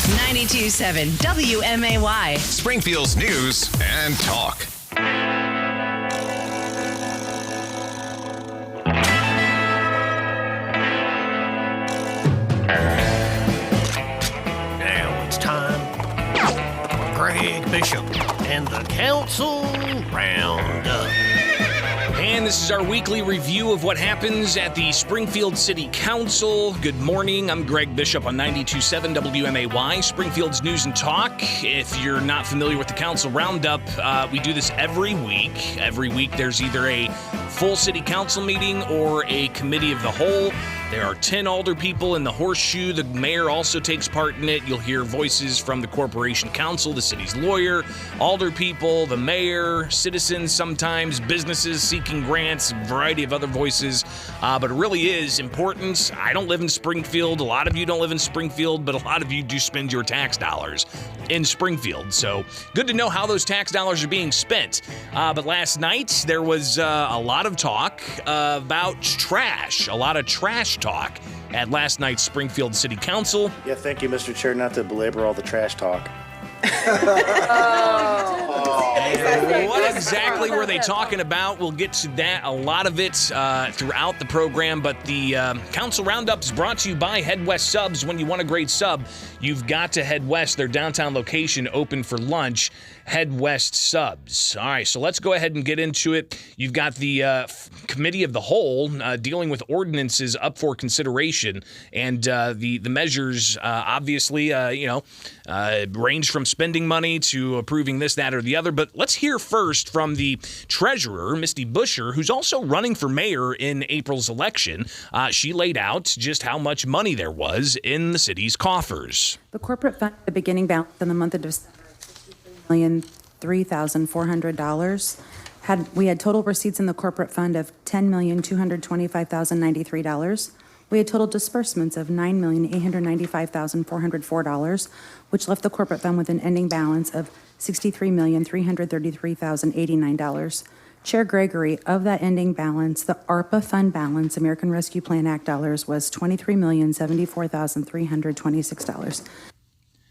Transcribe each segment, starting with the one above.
92.7 WMAY. Springfield's news and talk. Now it's time for Greg Bishop and the Council Roundup. And this is our weekly review of what happens at the Springfield City Council. Good morning. I'm Greg Bishop on 92.7 WMAY, Springfield's News and Talk. If you're not familiar with the Council Roundup, we do this every week. Every week there's either a full city council meeting or a committee of the whole. There are 10 alder people in the horseshoe. The mayor also takes part in it. You'll hear voices from the corporation council, the city's lawyer, alder people, the mayor, citizens sometimes, businesses seeking grants, a variety of other voices. But it really is important. I don't live in Springfield. A lot of you don't live in Springfield, but a lot of you do spend your tax dollars in Springfield. So good to know how those tax dollars are being spent. But last night there was a lot of talk about trash, a lot of trash talk at last night's Springfield City Council. Yeah, thank you, Mr. Chair, not to belabor all the trash talk. What exactly were they talking about? We'll get to that, a lot of it throughout the program, but the Council Roundup is brought to you by Head West Subs. When you want a great sub, you've got to head west. Their downtown location open for lunch. Head West Subs. All right, so let's go ahead and get into it. You've got the Committee of the Whole dealing with ordinances up for consideration, and the measures obviously range from spending money to approving this, that, or the other. But let's hear first from the treasurer, Misty Busher, who's also running for mayor in April's election. She laid out just how much money there was in the city's coffers. The corporate fund, the beginning balance in the month of December, $63,400. We had total receipts in the corporate fund of $10,225,093. We had total disbursements of $9,895,404, which left the corporate fund with an ending balance of $63,333,089. Chair Gregory, of that ending balance, the ARPA fund balance, American Rescue Plan Act dollars, was $23,074,326.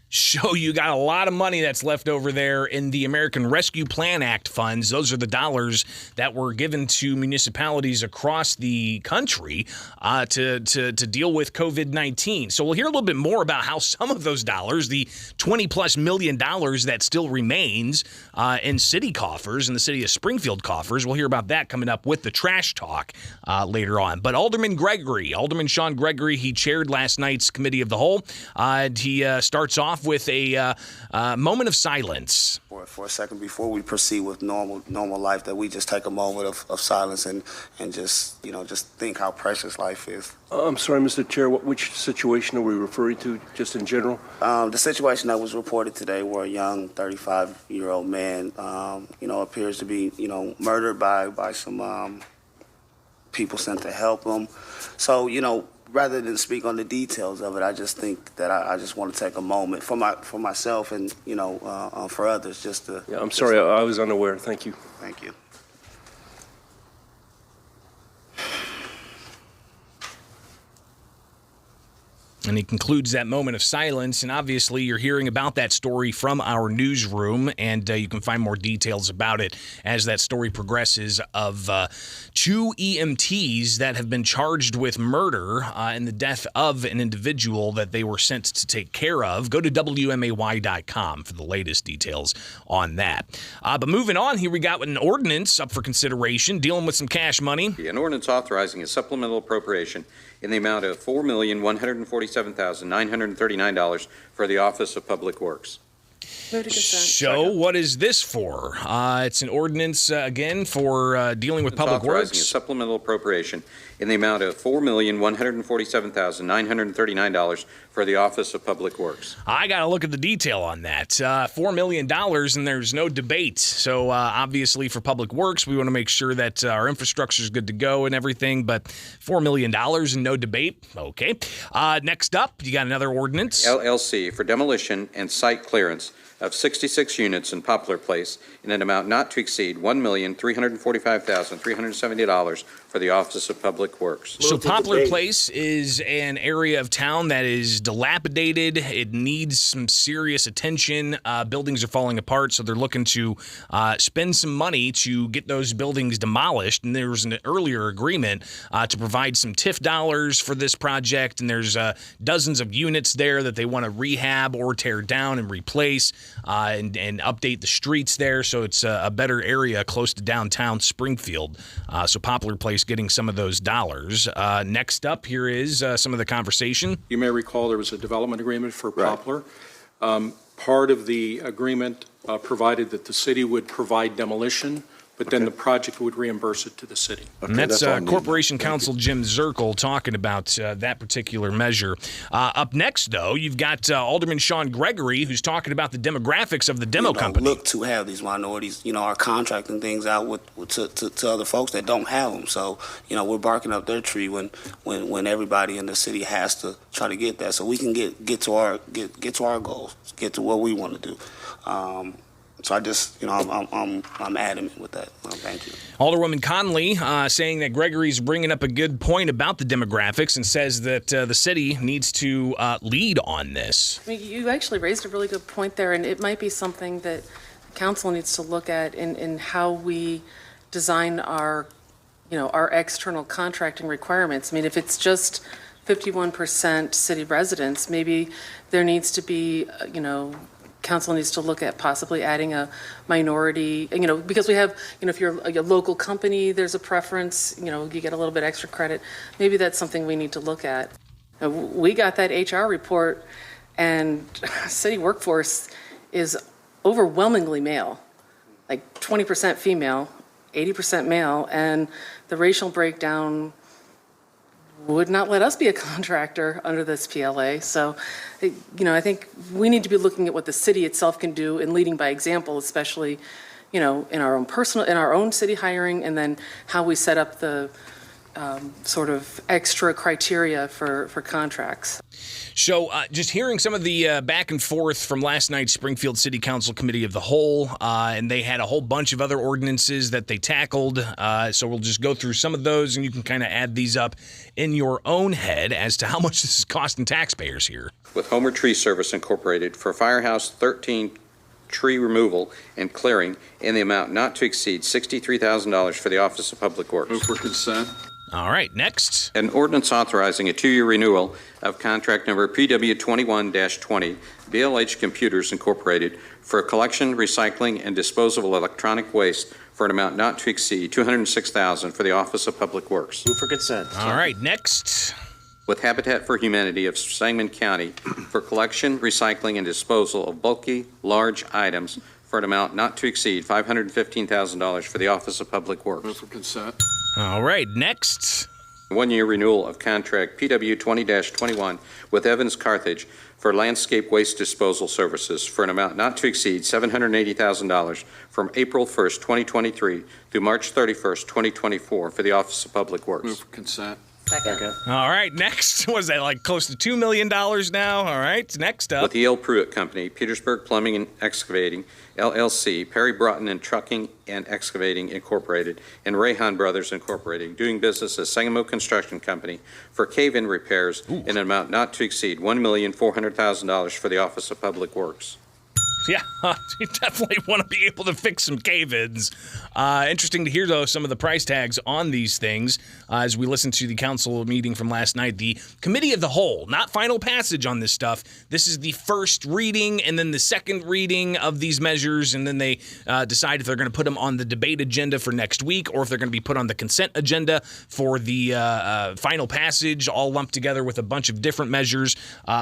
So you got a lot of money that's left over there in the American Rescue Plan Act funds. Those are the dollars that were given to municipalities across the country to deal with COVID-19. So we'll hear a little bit more about how some of those dollars, the $20+ million that still remains in city coffers, in the city of Springfield coffers, we'll hear about that coming up with the trash talk later on. But Alderman Sean Gregory, he chaired last night's Committee of the Whole. He starts off with a moment of silence. For a second, before we proceed with normal life, that we just take a moment of silence and just think how precious life is. I'm sorry, Mr. Chair, which situation are we referring to, just in general? The situation that was reported today, where a young 35-year-old man, appears to be, murdered by some people sent to help him. So, rather than speak on the details of it, I just think that I just want to take a moment for myself and for others just to. Yeah, I'm sorry, I was unaware. Thank you. Thank you. And he concludes that moment of silence, and obviously you're hearing about that story from our newsroom, and you can find more details about it as that story progresses of two EMTs that have been charged with murder in the death of an individual that they were sent to take care of. Go to WMAY.com for the latest details on that. But moving on, here we got an ordinance up for consideration dealing with some cash money. An ordinance authorizing a supplemental appropriation in the amount of $4,147,939 for the Office of Public Works. So what is this for? It's an ordinance, again, for dealing with public works. Authorizing a supplemental appropriation in the amount of $4,147,939 for the Office of Public Works. I got to look at the detail on that. $4 million, and there's no debate. So obviously for public works, we want to make sure that our infrastructure is good to go and everything, but $4 million and no debate. Okay. Next up, you got another ordinance. LLC for demolition and site clearance of 66 units in Poplar Place in an amount not to exceed $1,345,370 for the Office of Public Works. So Poplar Place is an area of town that is dilapidated. It needs some serious attention. Buildings are falling apart, so they're looking to spend some money to get those buildings demolished. And there was an earlier agreement to provide some TIF dollars for this project, and there's dozens of units there that they want to rehab or tear down and replace and update the streets there, so it's a better area close to downtown Springfield. So Poplar Place getting some of those dollars. Next up here is some of the conversation. You may recall there was a development agreement for Poplar. Part of the agreement provided that the city would provide demolition, but then the project would reimburse it to the city. And that's Corporation Counsel Jim Zirkle talking about that particular measure. Up next, though, you've got Alderman Sean Gregory, who's talking about the demographics of the demo company. Look to have these minorities, are contracting things out to other folks that don't have them. So, we're barking up their tree when everybody in the city has to try to get that, so we can get to our goals, get to what we want to do. So I just, I'm adamant with that. Well, thank you. Alderwoman Conley saying that Gregory's bringing up a good point about the demographics and says that the city needs to lead on this. I mean, you actually raised a really good point there, and it might be something that council needs to look at in how we design our external contracting requirements. I mean, if it's just 51% city residents, maybe there needs to be, council needs to look at possibly adding a minority, because we have, if you're a local company, there's a preference, you get a little bit extra credit. Maybe that's something we need to look at. We got that HR report, and city workforce is overwhelmingly male, like 20% female, 80% male, and the racial breakdown would not let us be a contractor under this PLA. So, I think we need to be looking at what the city itself can do and leading by example, especially, in our own city hiring, and then how we set up the sort of extra criteria for contracts. So just hearing some of the back and forth from last night's Springfield City Council Committee of the Whole, and they had a whole bunch of other ordinances that they tackled. So we'll just go through some of those, and you can kind of add these up in your own head as to how much this is costing taxpayers here. With Homer Tree Service Incorporated for Firehouse 13 tree removal and clearing in the amount not to exceed $63,000 for the Office of Public Works. Move for consent. All right, next. An ordinance authorizing a 2-year renewal of contract number PW21-20, BLH Computers Incorporated, for collection, recycling, and disposal of electronic waste for an amount not to exceed $206,000 for the Office of Public Works. Move for consent. All right, next. With Habitat for Humanity of Sangamon County for collection, recycling, and disposal of bulky, large items for an amount not to exceed $515,000 for the Office of Public Works. Move for consent. All right, next. 1-year renewal of contract PW 20-21 with Evans Carthage for landscape waste disposal services for an amount not to exceed $780,000 from April 1st, 2023 through March 31st, 2024 for the Office of Public Works. Move for consent. Second. All right, next. Was that like close to $2 million now? All right, next up. With the L. Pruitt Company, Petersburg Plumbing and Excavating, LLC, Perry Broughton and Trucking and Excavating Incorporated, and Rayhan Brothers Incorporated, doing business as Sangamo Construction Company for cave-in repairs in an amount not to exceed $1,400,000 for the Office of Public Works. Yeah, you definitely want to be able to fix some cave-ins. Interesting to hear, though, some of the price tags on these things as we listen to the council meeting from last night. The committee of the whole, not final passage on this stuff. This is the first reading and then the second reading of these measures, and then they decide if they're going to put them on the debate agenda for next week or if they're going to be put on the consent agenda for the final passage, all lumped together with a bunch of different measures.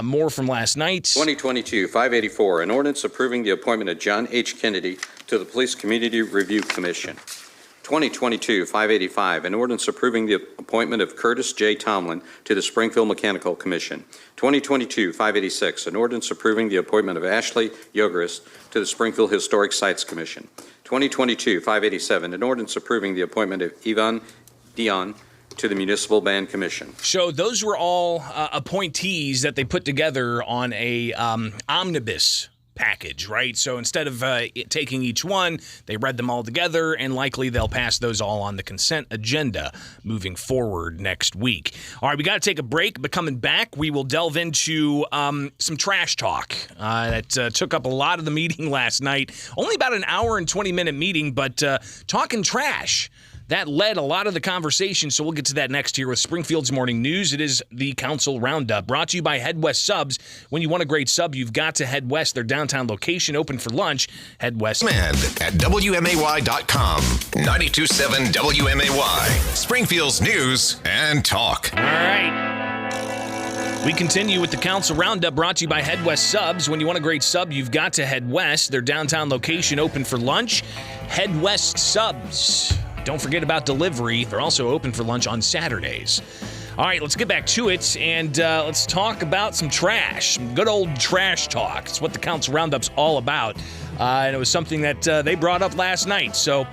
More from last night. 2022-584, an ordinance approving the appointment of John H. Kennedy to the Police Community Review Commission. 2022-585, an ordinance approving the appointment of Curtis J. Tomlin to the Springfield Mechanical Commission. 2022-586, an ordinance approving the appointment of Ashley Yogerist to the Springfield Historic Sites Commission. 2022-587, an ordinance approving the appointment of Yvonne Dion to the Municipal Band Commission. So those were all appointees that they put together on a omnibus package, right? So instead of taking each one, they read them all together, and likely they'll pass those all on the consent agenda moving forward next week. All right, we got to take a break, but coming back, we will delve into some trash talk that took up a lot of the meeting last night. Only about an hour and 20-minute meeting, but talking trash. That led a lot of the conversation, so we'll get to that next here with Springfield's Morning News. It is the Council Roundup, brought to you by Head West Subs. When you want a great sub, you've got to head west. Their downtown location, open for lunch. Head west. And at WMAY.com. 92.7 WMAY. Springfield's News and Talk. All right. We continue with the Council Roundup, brought to you by Head West Subs. When you want a great sub, you've got to head west. Their downtown location, open for lunch. Head West Subs. Don't forget about delivery. They're also open for lunch on Saturdays. All right, let's get back to it, and let's talk about some trash. Some good old trash talk. It's what the Council Roundup's all about. And it was something that they brought up last night. So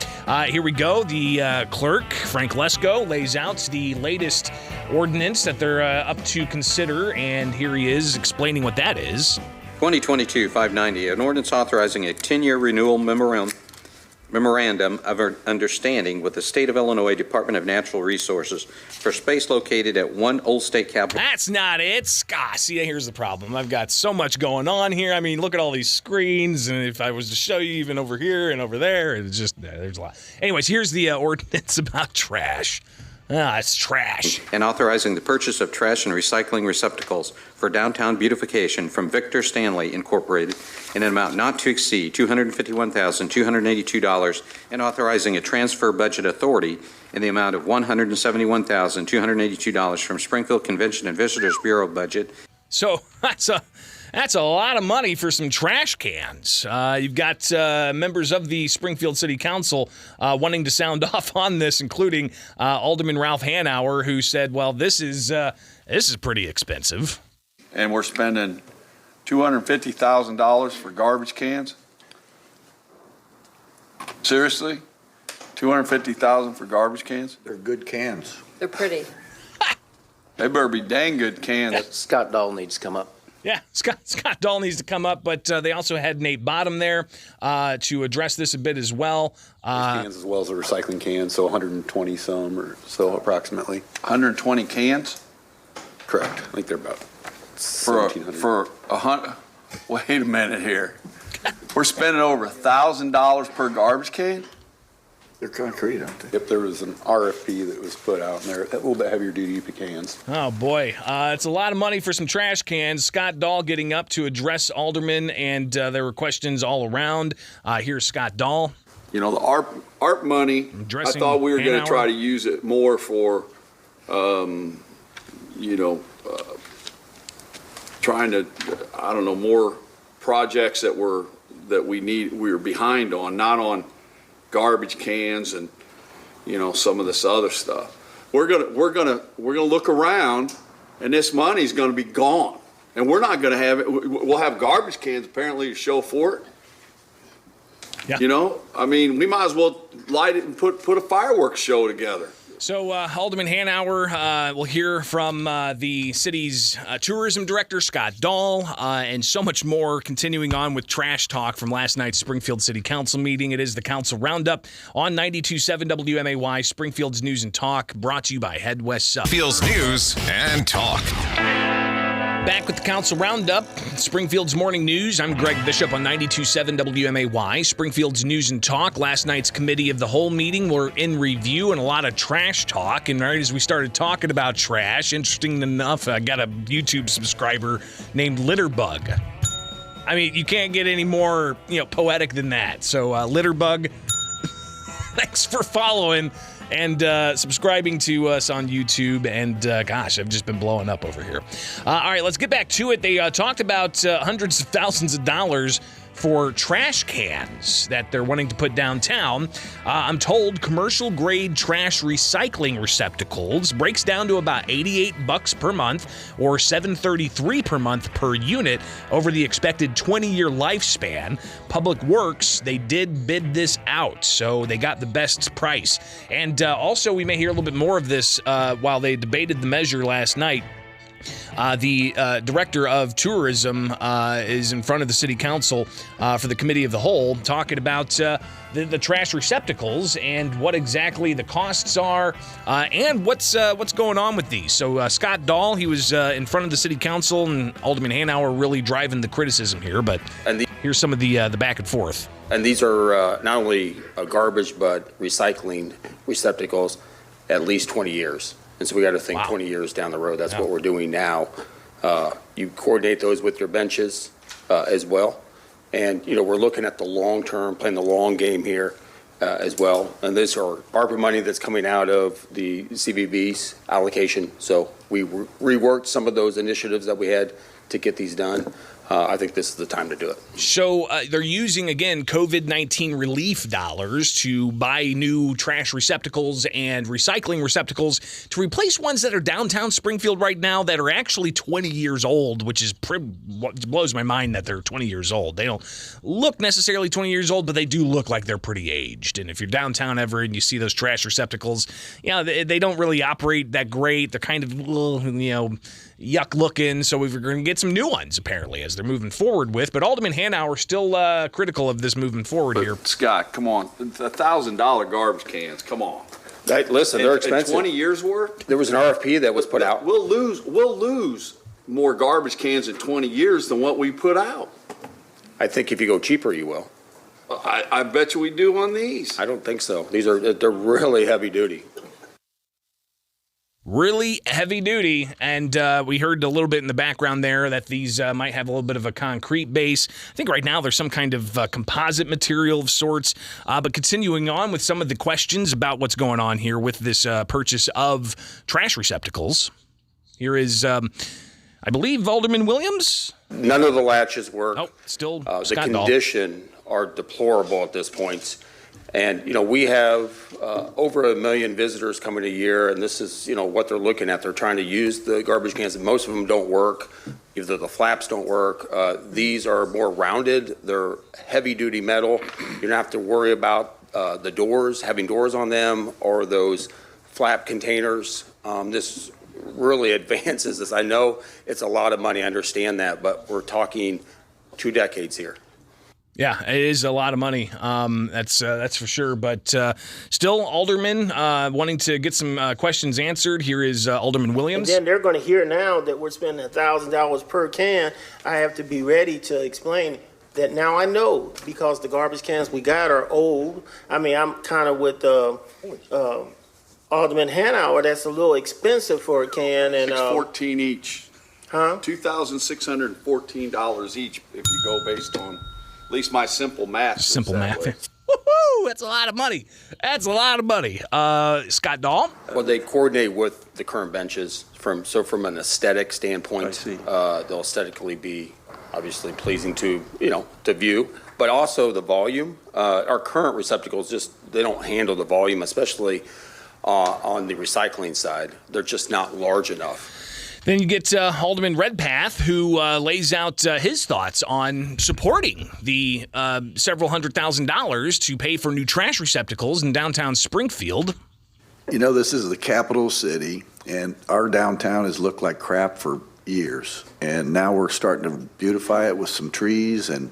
here we go. The clerk, Frank Lesko, lays out the latest ordinance that they're up to consider, and here he is explaining what that is. 2022-590, an ordinance authorizing a 10-year renewal memorandum of understanding with the State of Illinois Department of Natural Resources for space located at 1 Old State Capitol. That's not it. See, here's the problem. I've got so much going on here. I mean, look at all these screens, and if I was to show you even over here and over there, it's just, there's a lot. Anyways, here's the ordinance about trash. It's trash. And authorizing the purchase of trash and recycling receptacles for downtown beautification from Victor Stanley Incorporated in an amount not to exceed $251,282, and authorizing a transfer budget authority in the amount of $171,282 from Springfield Convention and Visitors Bureau budget. So that's a lot of money for some trash cans. You've got members of the Springfield City Council wanting to sound off on this, including Alderman Ralph Hanauer, who said, well, this is pretty expensive. And we're spending $250,000 for garbage cans? Seriously? $250,000 for garbage cans? They're good cans. They're pretty. They better be dang good cans. Scott Dahl needs to come up. Yeah, Scott Dahl needs to come up, but they also had Nate Bottom there to address this a bit as well. Cans as well as the recycling cans, so 120 some or so approximately. 120 cans? Correct. I think they're about For 100. Wait a minute here. We're spending over $1,000 per garbage can? They're concrete, aren't they? Yep, there was an RFP that was put out, and they're a little bit heavier duty cans. Oh, boy. It's a lot of money for some trash cans. Scott Dahl getting up to address aldermen, and there were questions all around. Here's Scott Dahl. You know, the ARP money, I thought we were going to try to use it more for, trying to, more projects that we were behind on, not on garbage cans and some of this other stuff. We're gonna look around, and this money's gonna be gone, and we're not gonna have it. We'll have garbage cans apparently to show for it. Yeah. We might as well light it and put a fireworks show together. So Alderman Hanauer will hear from the city's tourism director, Scott Dahl, and so much more, continuing on with trash talk from last night's Springfield City Council meeting. It is the Council Roundup on 92.7 WMAY, Springfield's News and Talk, brought to you by Head West Sub. Springfield's News and Talk. Back with the Council Roundup, Springfield's Morning News. I'm Greg Bishop on 92.7 WMAY, Springfield's News and Talk. Last night's Committee of the Whole meeting were in review and a lot of trash talk. And right as we started talking about trash, interesting enough, I got a YouTube subscriber named Litterbug. I mean, you can't get any more, poetic than that. So, Litterbug, thanks for following and subscribing to us on YouTube. And gosh, I've just been blowing up over here. All right, let's get back to it. They talked about hundreds of thousands of dollars for trash cans that they're wanting to put downtown. I'm told commercial-grade trash recycling receptacles breaks down to about $88 per month or $733 per month per unit over the expected 20-year lifespan. Public Works, they did bid this out, so they got the best price. And also, we may hear a little bit more of this while they debated the measure last night. The director of tourism is in front of the city council for the committee of the whole, talking about the trash receptacles and what exactly the costs are and what's going on with these. So Scott Dahl, he was in front of the city council, and Alderman Hanauer really driving the criticism here. But here's some of the back and forth. And these are not only garbage, but recycling receptacles at least 20 years. And so we got to think 20 years down the road. That's what we're doing now. You coordinate those with your benches as well. And, we're looking at the long term, playing the long game here as well. And these are ARPA money that's coming out of the CVB's allocation. So we reworked some of those initiatives that we had to get these done. I think this is the time to do it. So they're using, again, COVID-19 relief dollars to buy new trash receptacles and recycling receptacles to replace ones that are downtown Springfield right now that are actually 20 years old, which is blows my mind that they're 20 years old. They don't look necessarily 20 years old, but they do look like they're pretty aged. And if you're downtown ever and you see those trash receptacles, they don't really operate that great. They're kind of, yuck looking. So we're going to get some new ones, apparently, as they're moving forward with. But Alderman Hanauer still critical of this moving forward here. Scott, come on. $1,000 garbage cans. Come on. Listen, they're expensive. 20 years worth? There was an RFP that was put out. We'll lose more garbage cans in 20 years than what we put out. I think if you go cheaper, you will. I bet you we do on these. I don't think so. They're really heavy duty. Really heavy duty, and we heard a little bit in the background there that these might have a little bit of a concrete base. I think right now there's some kind of composite material of sorts, but continuing on with some of the questions about what's going on here with this purchase of trash receptacles. Here is, I believe, Alderman Williams? None of the latches work. Oh, still the Scott Dahl. condition are deplorable at this point. And, we have over 1 million visitors coming a year, and this is, what they're looking at. They're trying to use the garbage cans, and most of them don't work. Either the flaps don't work. These are more rounded. They're heavy-duty metal. You don't have to worry about the doors, having doors on them, or those flap containers. This really advances this. I know it's a lot of money. I understand that, but we're talking 2 decades here. Yeah, it is a lot of money. That's for sure. But still, Alderman wanting to get some questions answered. Here is Alderman Williams. And then they're going to hear now that we're spending $1,000 per can. I have to be ready to explain that now I know, because the garbage cans we got are old. I mean, I'm kind of with Alderman Hanauer. That's a little expensive for a can. And $614 each. Huh? $2,614 each if you go based on. At least my simple math. Simple math. Woohoo! That's a lot of money. That's a lot of money. Scott Dahl? Well, they coordinate with the current benches from an aesthetic standpoint. They'll aesthetically be obviously pleasing to view, but also the volume. Our current receptacles they don't handle the volume, especially on the recycling side. They're just not large enough. Then you get Alderman Redpath, who lays out his thoughts on supporting the several $100,000 to pay for new trash receptacles in downtown Springfield. This is the capital city, and our downtown has looked like crap for years. And now we're starting to beautify it with some trees and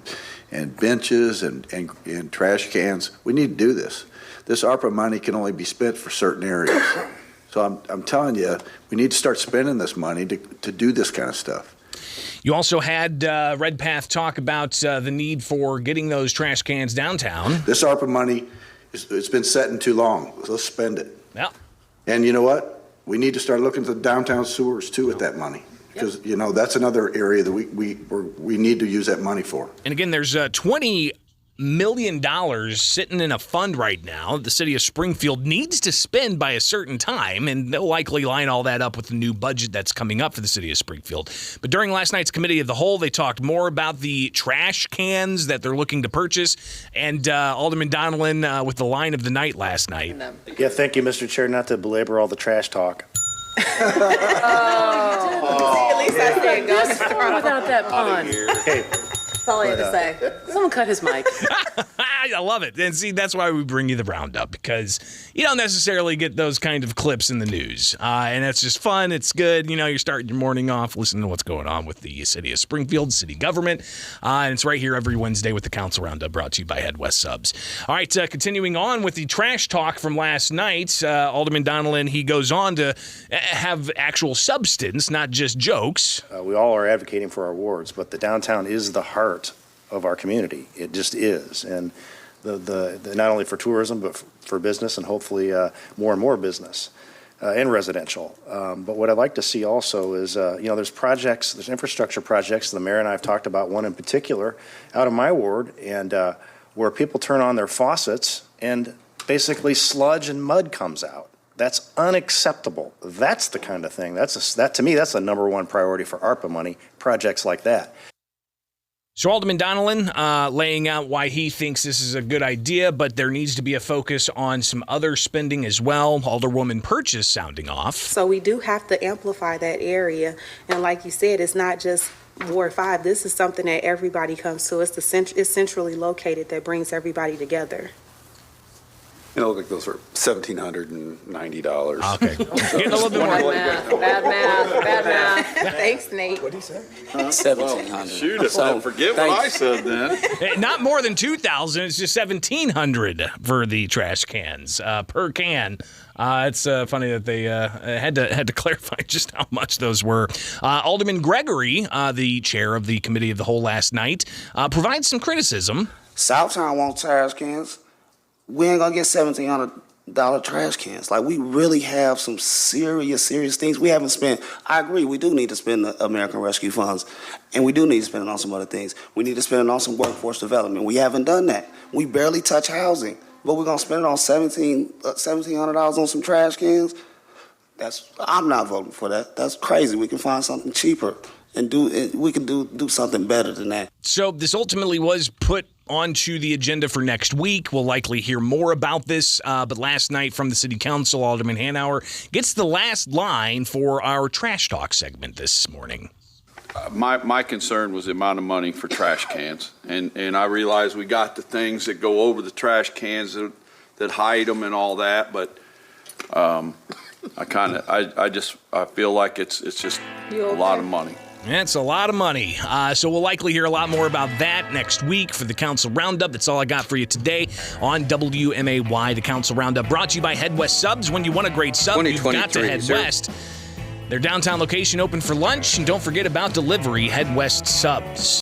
benches and trash cans. We need to do this. This ARPA money can only be spent for certain areas. So I'm telling you, we need to start spending this money to do this kind of stuff. You also had Redpath talk about the need for getting those trash cans downtown. This ARPA money, it's been setting too long. Let's spend it. Yeah. And you know what? We need to start looking at the downtown sewers, too, with that money. Because, that's another area that we need to use that money for. And again, there's $20 million sitting in a fund right now the city of Springfield needs to spend by a certain time, and they'll likely line all that up with the new budget that's coming up for the city of Springfield. But during last night's committee of the whole, they talked more about the trash cans that they're looking to purchase, and Alderman Donilon with the line of the night last night. Yeah, thank you, Mr. Chair, not to belabor all the trash talk. At least I say it goes without that pun. Okay. That's all I had to say. Someone cut his mic. I love it. And see, that's why we bring you the roundup, because you don't necessarily get those kind of clips in the news. And that's just fun. It's good. You're starting your morning off listening to what's going on with the city of Springfield, city government. And it's right here every Wednesday with the Council Roundup, brought to you by Head West Subs. All right, continuing on with the trash talk from last night, Alderman Donnellan, he goes on to have actual substance, not just jokes. We all are advocating for our wards, but the downtown is the heart of our community. It just is. And the not only for tourism, but for business, and hopefully more and more business and residential. But what I'd like to see also is, there's projects, there's infrastructure projects, the mayor and I have talked about one in particular out of my ward, and where people turn on their faucets and basically sludge and mud comes out. That's unacceptable. That's the kind of thing. That to me, that's the number one priority for ARPA money, projects like that. So Alderman Donnellan laying out why he thinks this is a good idea, but there needs to be a focus on some other spending as well. Alderwoman Purchase sounding off. So we do have to amplify that area. And like you said, it's not just Ward 5. This is something that everybody comes to. It's centrally located that brings everybody together. It looked like those were $1,790. Okay. Getting a little bit more. Bad math. Thanks, Nate. What did he say? 1,700. Shoot, if I forget what I said then. Not more than 2,000. It's just 1,700 for the trash cans per can. It's funny that they had to clarify just how much those were. Alderman Gregory, the chair of the committee of the whole last night, provides some criticism. Southtown wants trash cans. We ain't gonna get $1,700 trash cans. Like, we really have some serious things we haven't spent. I agree, we do need to spend the American Rescue Funds, and we do need to spend it on some other things. We need to spend it on some workforce development. We haven't done that. We barely touch housing, but we're gonna spend it on $1,700 on some trash cans. I'm not voting for that. That's crazy. We can find something cheaper and we can do something better than that. So this ultimately was put onto the agenda for next week. We'll likely hear more about this, but last night from the City Council, Alderman Hanauer gets the last line for our Trash Talk segment this morning. My concern was the amount of money for trash cans, and I realize we got the things that go over the trash cans that hide them and all that, but I feel like it's just a lot of money. That's a lot of money. So we'll likely hear a lot more about that next week for the Council Roundup. That's all I got for you today on WMAY, the Council Roundup, brought to you by Head West Subs. When you want a great sub, you've got to Head West. Their downtown location open for lunch, and don't forget about delivery, Head West Subs.